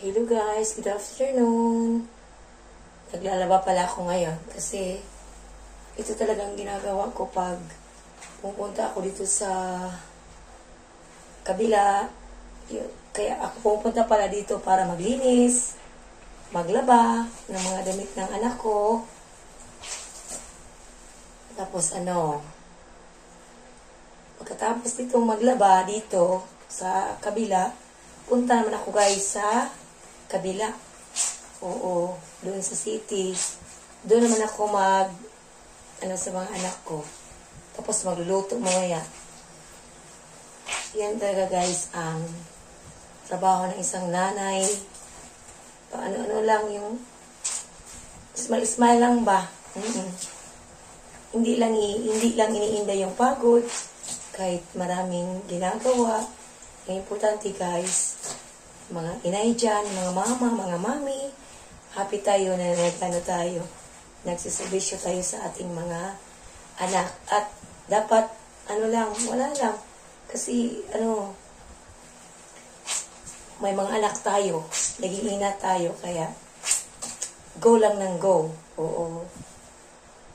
Hello guys, good afternoon. Naglalaba pala ako ngayon kasi ito talagang ginagawa ko pag pupunta ako dito sa kabila. Kaya ako pupunta pala dito para maglinis, maglaba ng mga damit ng anak ko. Tapos pagkatapos dito maglaba dito sa kabila, punta naman ako guys sa kabila. Oo, doon sa city. Doon naman ako sa mga anak ko. Tapos magluluto mamaya. Yan talaga guys ang trabaho ng isang nanay. Paano lang yung smile lang ba? Hindi lang iniinda yung pagod kahit maraming ginagawa. Ang importante guys, mga inay dyan, mga mama, mga mami, happy tayo na nagsiservisyo tayo sa ating mga anak. At dapat, wala lang. Kasi, may mga anak tayo, nag-iingat tayo, kaya go lang ng go. Oo.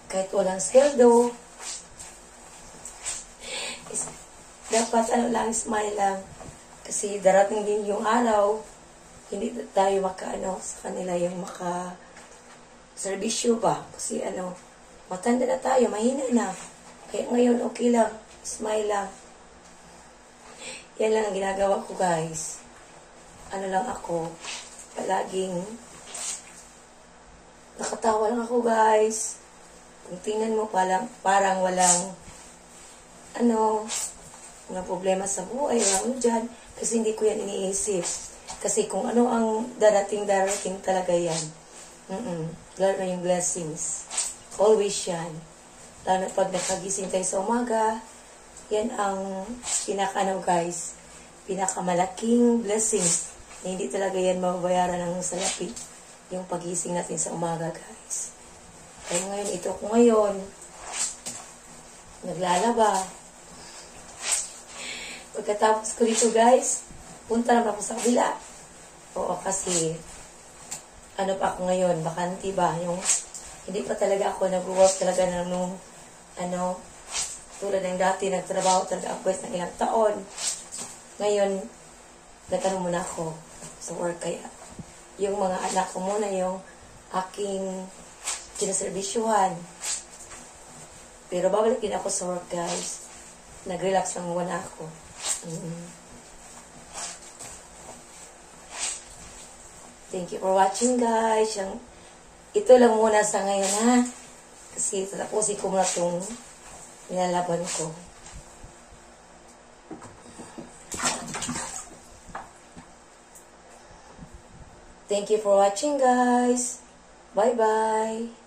Kahit walang sweldo, dapat smile lang. Kasi darating din yung araw, hindi tayo sa kanila yung serbisyo ba? Kasi matanda na tayo, mahina na. Kaya ngayon, okay lang. Smile lang. Yan lang ang ginagawa ko, guys. Ako, palaging nakatawa lang ako, guys. Kung tingnan mo, parang walang mga problema sa buhay, dyan. Kasi hindi ko yan iniisip. Kasi kung ano ang darating talaga yan. Lalo na yung blessings. Always yan. Lalo na pag nakagising tayo sa umaga, yan ang guys, pinakamalaking blessings na hindi talaga yan mababayaran ng salapi. Yung pagising natin sa umaga, guys. Kaya ngayon, ito ko ngayon, naglalaba. Pagkatapos ko dito guys, punta naman ako sa kabila. Oo, kasi pa ako ngayon, bakante ba? Yung hindi pa talaga ako nag-work talaga tulad ng dati, nagtrabaho talaga ako ng ilang taon. Ngayon, muna ako sa work. Kaya yung mga anak ko muna yung aking kinaservisyuhan. Pero babalik din ako sa work guys. Nag-relax lang muna ako. Thank you for watching guys. Ito lang muna sa ngayon ha. Kasi tatapusin ko muna itong nilalaban ko. Thank you for watching guys. Bye bye.